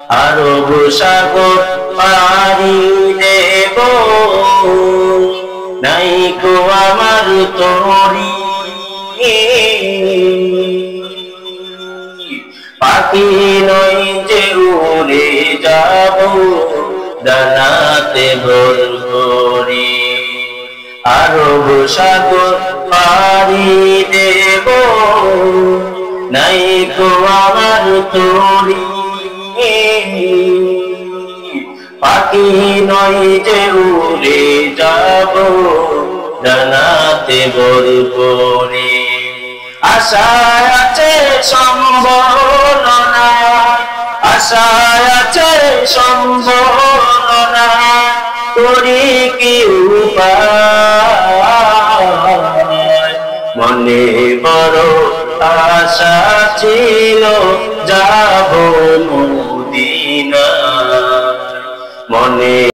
আরব সাগর পাড়ি দেব, নাইকো আমার তরি। পাখি নই যে উড়ে যাব, ডানাতে ভর করি। আরব সাগর পাড়ি দেব, নাইকো আমার তরি। পাখি নই যে উড়ে যাব, ডানাতে ভর করি। আশা আছে সম্ভাবনা, আশা আছে সম্ভাবনা, করি কি উপায়। মনে বড় আশা ছিল যাব মদিনা, মনে